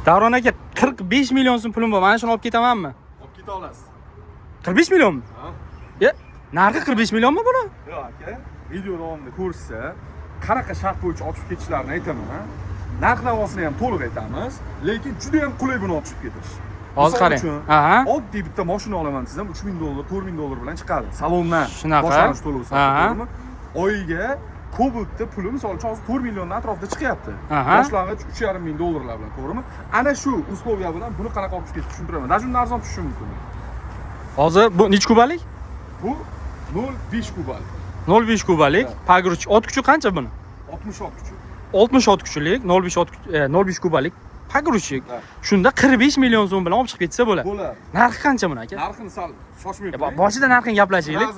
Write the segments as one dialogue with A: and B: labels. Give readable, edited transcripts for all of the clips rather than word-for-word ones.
A: Davron aka 45 million so'm pulim bor. Mana shuni olib ketamanmi?
B: Olib keta olasiz.
A: 45 millionmi?
B: Ha?
A: Ya, narxi 45 millionmi buni?
B: Yo'q aka, video davomida ko'rishsa, qanaqa shart bo'yicha ochib ketishlarini aytaman, ha. Narx-navosini ham to'liq aytamiz, lekin juda ham qulay buni ochib ketish.
A: Hozir qarang. Aha.
B: Oddiy bitta mashina olaman desam, $3000, $4000 bilan chiqadi. Salondan
A: Shunaqa.
B: boshlanish to'lovi to'g'rimi? Oyiga Cobalt puli misol uchun hozir 4 million atrofida chiqyapti. Boshlang'ich $3,500 bilan, to'g'rimi? Ana shu usloviya bilan buni qanaqa olib chiqib tushuntiraman. Даже undan arzon tushishi mumkin.
A: Hozir bu necha kubalik?
B: Bu 0,5 kubalik.
A: 0,5 kubalik. Pagruch ot kuchi qancha buni?
B: 60 ot kuchi.
A: 60 ot kuchlik, 0,5 kubalik pagruchik. Shunda 45 million so'm bilan olib chiqib ketsa bo'ladi.
B: Bo'ladi.
A: Narxi qancha buni aka?
B: Narxini sal shoshmay
A: Boshida narxini gaplashaylik.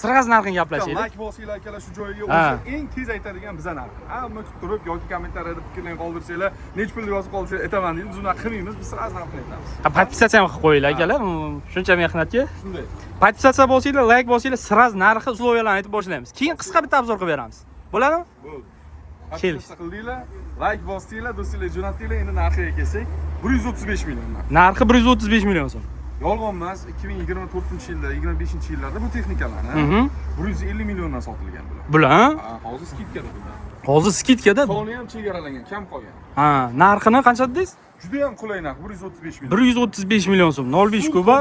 A: Sirg'az narxini gaplashaylik.
B: Like bosinglar akalar shu joyiga o'sha eng tez aytadigan biza narxi. Hamma kutib turib yoki kommentariyada fikrlarini qoldirsanglar, nech pul yozib qoldirsanglar aytaman deymiz, biz unaqa qilmaymiz, biz sirg'az narxini aytamiz.
A: Podpisatsiya ham qilib qo'yinglar akalar. Shuncha mehnatga.
B: Shunday.
A: Podpisatsiya bosinglar, like bosinglar, sirg'az narxi usloviyalarni aytib boshlaymiz. Keyin qisqa bitta obzor qilib beramiz. Bo'ladimi?
B: Bo'ldi.
A: Keling.
B: Qildinglar, like bosdinglar, do'stinglar jo'natdinglar, endi narxiga kelsak, 135 million.
A: Narxi 135 million so'm.
B: Yolg'on emas, 2024-yilda, 25-yillarda bu texnikalarni 150 milliondan sotilgan bular.
A: Bular?
B: Hozir skidkada bular.
A: Hozir skidkada.
B: Soni ham chegaralangan, kam qolgan.
A: Ha, narxini qancha dedingiz?
B: Juda ham qulay narx, 135 million.
A: 135 million so'm. 0,5 kuba,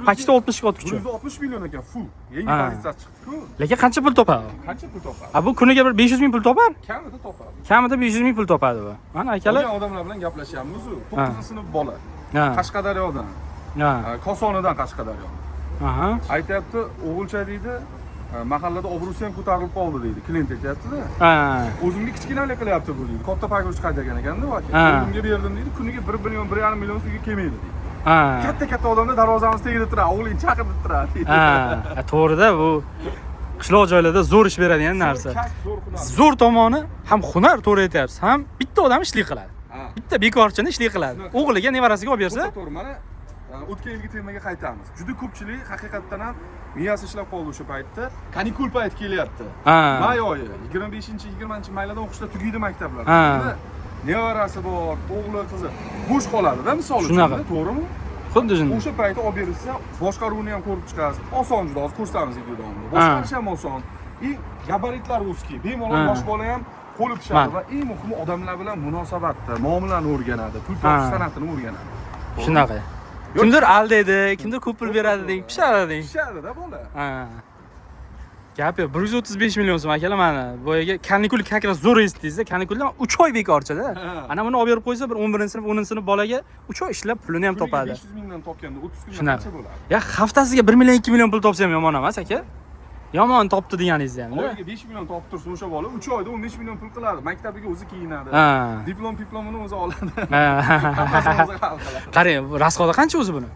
A: почти 60 ot kuchi.
B: 160 million ekan, full. Yangi pozitsiya chiqdi-ku.
A: Lekin qancha pul topadi?
B: Qancha pul topadi?
A: A bu kuniga bir 500 ming pul topar?
B: Kamida topadi.
A: Kamida 500 ming pul topadi bu. Mana akalar.
B: O'sha odamlar bilan gaplashyapmiz, 9-sinf bola.
A: Ha.
B: Qashqadaryodan.
A: Ha.
B: Kosonidan Qashqadaryo.
A: Aha.
B: Aytayapti, o'g'ilcha deydi, mahallada obro'si ham ko'tarilib qoldi deydi. Klient aytayapti-da.
A: Ha.
B: O'zimga kichkinalik qilyapti bu deydi. Katta pagruch qaydagan ekanda bu aka. O'zimga berdim deydi, kuniga 1 million, 1,5 million uyga kelmaydi deydi.
A: Ha.
B: Katta odamlar darvozamiz tagida turadi, o'g'ling chaqirib turadi.
A: Ha, to'g'rida bu qishloq joylarda zo'r ish beradigan narsa. Zo'r tomoni ham hunar, to'g'ri aytyapsiz, ham bitta odam ishlik qiladi. Bitta bekorchini ishlik qiladi. O'g'liga, nevarasiga olib bersa,
B: to'g'ri, mana o'tgan yilgi temaga qaytamiz. Juda ko'pchilik haqiqatdan ham miyasi ishlab qoldi o'sha paytda. Kanikul payti kelyapti. May oyi, 25-20-maylarda o'qishlar tugaydi maktablar. Nevarasi bor, o'g'li, qizi bo'sh qoladi-da, misol uchun, to'g'rimi?
A: Xuddi shunday.
B: O'sha paytda olib berilsa, boshqaruvni ham ko'rib chiqasiz. Oson juda, hozir ko'rsatamiz videoda. Boshqarish ham oson. Gabaritlar узкий, bemalol yosh bola ham qo'li pishadi va eng muhimi odamlar bilan munosabatda, muomalani o'rganadi, pul topish san'atini o'rganadi.
A: Shunaqa. Kimdir aldaydi, kimdir ko'p pul beradi deng, pishadi.
B: Pishadi-da bola.
A: Ha. Gap yo'q, 135 million so'm akalar mana. Boyaga kanikul как раз zo'r eshitdingiz-da, kanikuldan 3 oy bekorchada. Ana buni olib berib qo'ysa, bir 11-sinf, 10-sinf bolaga 3 oy ishlab pulini ham topadi.
B: 500 mingdan topganda 30 kunda qancha bo'ladi?
A: Ya, haftasiga 1 million, 2 million pul topsa ham yomon emas aka. Yomon topdi deganingiz ham.
B: Oyiga 5 million topib tursa o'sha bola 3 oyda 15 million pul qiladi. Maktabiga o'zi kiyinadi. Diplomini o'zi oladi.
A: Qarang, rasxodi qancha o'zi buni?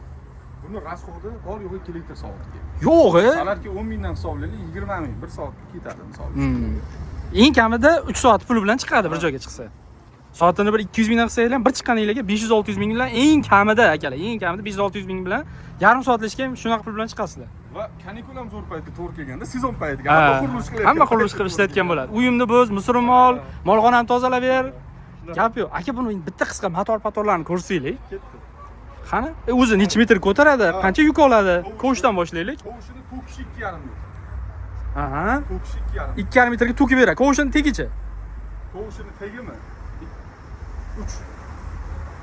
B: Buni rasxodi bor yo'q 2 litr soatga.
A: Yo'q-e?
B: Salatga 10 mingdan hisoblaylik, 20 ming 1 soatga ketadi misol uchun.
A: Eng kamida 3 soat puli bilan chiqadi bir joyga chiqsa. Soatini bir 200 mingdan qilsangiz ham bir chiqqaninglarga 500-600 ming bilan eng kamida akalar, eng kamida 500-600 ming bilan yarim soatli ishga ham shunaqa pul bilan chiqasizlar.
B: Va kanikul ham zo'r paytga to'g'ri kelganda, sezon paytiga
A: hamma qurilish qilib ishlayotgan bo'ladi. Uyimni bo'z, musulmon, molxonamni tozalab ber. Gap yo'q. Aka buni bitta qisqa motor-patorlarni ko'rsanglik. Qani? O'zi necha metr ko'taradi? Qancha yuk oladi? Ko'shdan boshlaylik.
B: Ko'shini to'kishi 2,5 metr.
A: Aha.
B: To'kishi 2,5.
A: 2,5 metrga to'kib beradi. Ko'shini tegichi?
B: Ko'shini tegimi? 3.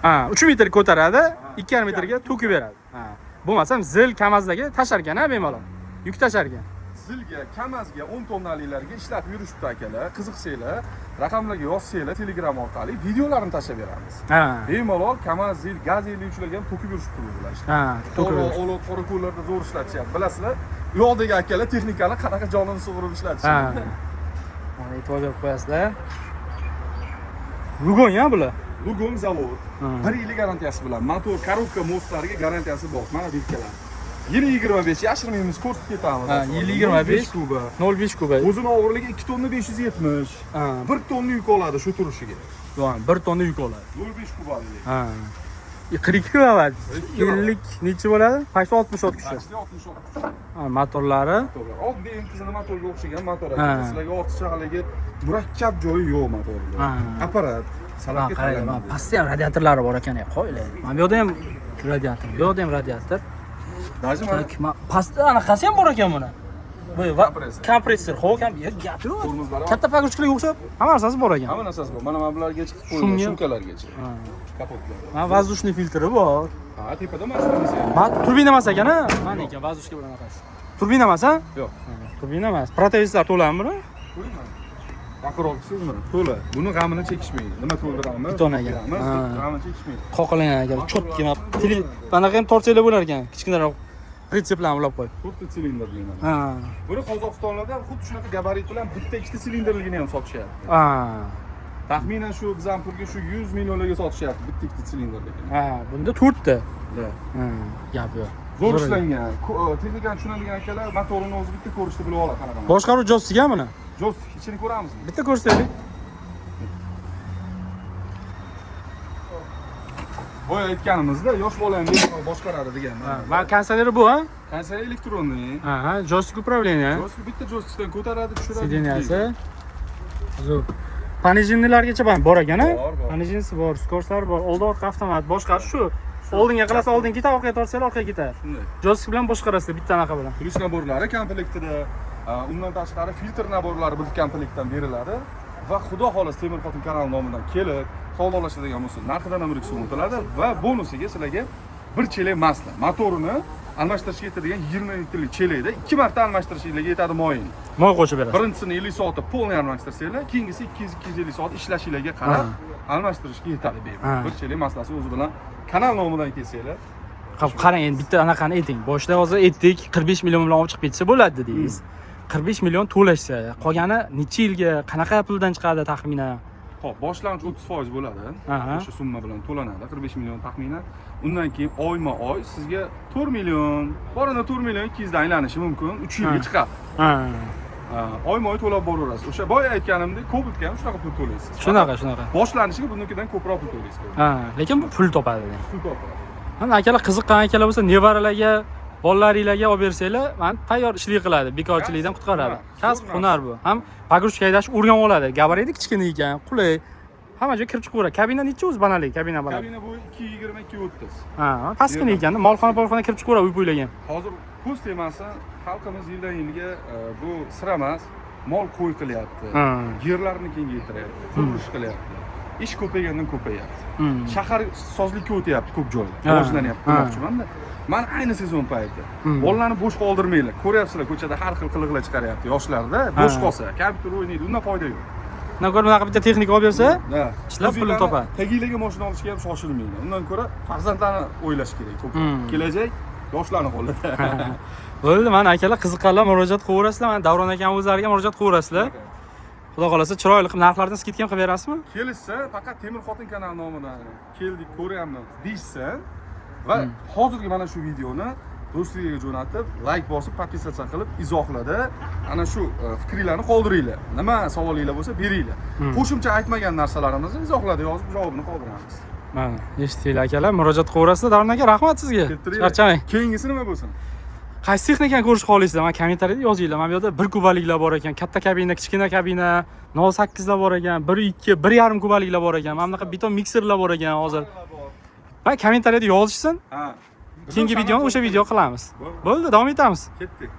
A: Ha, 3 metr ko'taradi, 2,5 metrga to'kib beradi. Ha. Bo'lmasam zil kamazlarga tasharkan-a bemalol. Yuk tasharkan.
B: Zilga, kamazga, 10 tonnaliklarga ishlatib yurishibdi akalar. Qiziqsanglar, raqamlarga yozsanglar Telegram orqali videolarini tashlab beramiz.
A: Ha.
B: Bemalol kamaz, zil, gaz eluvchilarga ham to'kib yurishibdi bular.
A: Ha, to'kib.
B: O'lot, qorako'llarda zo'r ishlatishyapti. Bilasizlar, yo'qdagi akalar texnikani qanaqa jonini sug'urib ishlatishyapti.
A: Mana e'tibor berib qo'yasizlar. Lugon-ya bular.
B: Lugon zavod. 1 yillik garantiyasi bilan motor, korobka, mostlariga garantiyasi bor. Mana belgilar. Yili 25 yashirmaymiz, ko'rsatib ketamiz.
A: Ha, yili 25
B: kuba.
A: 0,5 kuba.
B: O'zini og'irligi 2 tonna 570.
A: Ha.
B: 1 tonna yuk oladi shu turishiga.
A: Yo'q, 1 tonna yuk oladi.
B: 0,5 kubalik.
A: Ha. 42 kilovatt. Yillik necha bo'ladi? 60 ot kuchi.
B: 60 ot kuchi.
A: Ha, motorlari.
B: Oddiy qizini motorga o'xshagan motor. Sizlarga ortiqcha haligi murakkab joyi yo'q motorda. Apparat, Salatga
A: qarang,
B: tayyorlanadi.
A: pastda ham radiatorlari bor ekan, qo'ylar. Mana bu yerda ham radiator, bu yerda ham radiator.
B: Даже mana
A: Pastda anaqasi ham bor ekan buni. Bu kompressor, xo'p, gap yo'q.
B: tormozlari
A: Katta pagruşkaga o'xshab hamma narsasi bor ekan.
B: hamma narsasi bor. Mana bulargacha qilib qo'yilgan,
A: Shunga-
B: sumkalargacha. Kapotlar.
A: Mana воздушный filtri bor.
B: Ha, tepada masalasi.
A: Turbina emas ekan, ha? Mana ekan воздушка bilan anaqasi. Turbina emas, ha?
B: Yo'q.
A: Turbina emas. Protezlar to'lami buni?
B: Baqiroqsizmi? To'la. Buni g'amini chekishmaydi. Nima to'ldiramiz?
A: Beton ekan.
B: G'amini chekishmaydi.
A: Qoqilgan ekan, cho'tki anaqa ham tortsalar bo'lar ekan. Kichkinaroq pritseplarni ulab qo'yib.
B: Xuddi silindrli.
A: Ha.
B: Buni Qozog'istonlarda xuddi shunaqa gabarit bilan bitta ikkita silindrligini ham sotishyapti.
A: Ha.
B: Taxminan shu Zampurga shu 100 millionlarga sotishyapti bitta ikkita silindrligini.
A: Ha, bunda 4 ta.
B: Da.
A: Ha, gap yo'q.
B: Zo'r ishlangan. Texnikani tushunadigan akalar motorini o'zi bitta ko'rishda bilib oladi qanaqa.
A: Boshqaruv joystiga buni.
B: Jo'st ichini ko'ramizmi?
A: Bitta ko'rsataylik.
B: Boya aytganimizda yosh bolani boshqaradi deganman.
A: Ha, va konsolleri bu, ha?
B: Konsoли elektronniy.
A: Ha, joystick управления.
B: Jo'st bitta jo'stikdan ko'taradi, tushiradi.
A: Sideniyasi. Zo'r. Panijinlargacha bor ekan, ha?
B: Bor, bor.
A: Panijinsi bor, skorslar bor, old orqa avtomat, boshqarish shu. Oldinga qilasa oldin ketadi, orqaga tortsalar orqaga ketadi.
B: Shunday.
A: Joystick bilan boshqarasiz bitta anaqa bilan.
B: Plius naborlari komplektida, undan tashqari filtr naborlari bir komplektdan beriladi va xudo xohlasa Temir Xotin kanali nomidan kelib, savdolashadigan bo'lsa, narxidan ham ruksa o'tiladi va bonusiga sizlarga bir chelak masla, motorini almashtirishga yetadigan 20 litrli chelakda 2 marta almashtirishingizga yetadi moyini.
A: Moy qo'shib berasiz.
B: Birinchisini 50 soatda polniy almashtirsanglar, keyingisi 200-250 soat ishlashingizga qarab almashtirishga yetadi bemalol. Bir chelak maslasi o'zi bilan kanal nomidan kelsanglar,
A: Qap qarang, endi bitta anaqani ayting. Boshida hozir aytdik, 45 million bilan olib chiqib ketsa bo'ladi dedingiz. 45 million to'lashsa, qolgani necha yilga, qanaqa puldan chiqadi taxminan?
B: Xo'p, boshlang'ich 30% bo'ladi.
A: Aha.
B: O'sha summa bilan to'lanadi, 45 million taxminan. Undan keyin oyma-oy sizga 4 million, borada 4 million 200 dan aylanishi mumkin, 3 yilga chiqadi.
A: Ha.
B: Oyma-oy to'lab boraverasiz. O'sha boya aytganimdek, Cobaltga ham shunaqa pul to'laysiz.
A: Shunaqa.
B: Boshlanishiga bundan ko'proq pul to'laysiz.
A: Ha, lekin bu pul topadi.
B: Pul topadi.
A: Mana akalar qiziqqan akalar bo'lsa, nevaralarga, bolalaringlarga olib bersanglar, mana tayyor ishlik qiladi, bekorchilikdan qutqaradi. Kasb, hunar bu. Ham pogrushka haydashni o'rganib oladi. Gabariti kichkina ekan, qulay. Hamma joyga kirib chiqaveradi. Kabina necha o'zi banalik, kabina banalik.
B: Kabina bu 220-230.
A: Ha, pastgina ekan, molxona kirib chiqaveradi, uy bo'ylagan.
B: Hozir kuz temasi xalqimiz yildan yilga bu sira emas, mol qo'y qilyapti. Yerlarni kengaytiryapti, qurilish qilyapti. Ish ko'paygandan ko'payapti. Shahar sozlikka o'tyapti ko'p joylar. Rivojlanyapti demoqchiman-da. Mana ayni sezon payti. Bolalarni bo'sh qoldirmanglar. Ko'ryapsizlar, ko'chada har xil qiliqlar chiqaryapti yoshlarda. Bo'sh qolsa, kompyuter o'ynaydi, undan foyda yo'q.
A: Naqor bunaqa bitta texnika olib bersa,
B: Da.
A: ishlab pulini topadi.
B: Tagilarga mashina olishga ham shoshilmanglar. Undan ko'ra farzandlarni o'ylash kerak ko'p. Kelajak yoshlarni qo'lida.
A: Bo'ldi, mana akalar qiziqqanlar murojaat qilaverasizlar. Mana Davron akam o'zlariga murojaat qilaverasizlar. Xudo xolasa chiroyli qilib narxlardan skidka ham qilib berasizmi?
B: Kelishsa, faqat Temir Xotin kanali nomidan keldik, ko'ryapmiz deysan va hozirgi mana shu videoni do'stlarga jo'natib, like bosib, podpisatsiya qilib, izohlada ana shu fikringizni qoldiringlar. Nima savolinglar bo'lsa, beringlar. Qo'shimcha aytmagan narsalarimizni izohlada yozib, javobini qoldiramiz.
A: Mana, eshitdinglar akalar, murojaat qilaverasizlar. Davron aka, rahmat sizga. Charchamang.
B: Keyingisi nima bo'lsin?
A: Qaysi texnikani ko'rishni xohlaysizlar? Mana kommentariyada yozinglar. Mana bu yerda 1 kubaliklar bor ekan, katta kabina, kichkina kabina, 08 lar bor ekan, 1.2, 1.5 kubaliklar bor ekan. Mana bunaqa beton mikserlar bor ekan hozir. Va kommentariyada yozishsin.
B: Ha.
A: Keyingi videoni o'sha video qilamiz. Bo'ldi, davom etamiz.
B: Ketdik.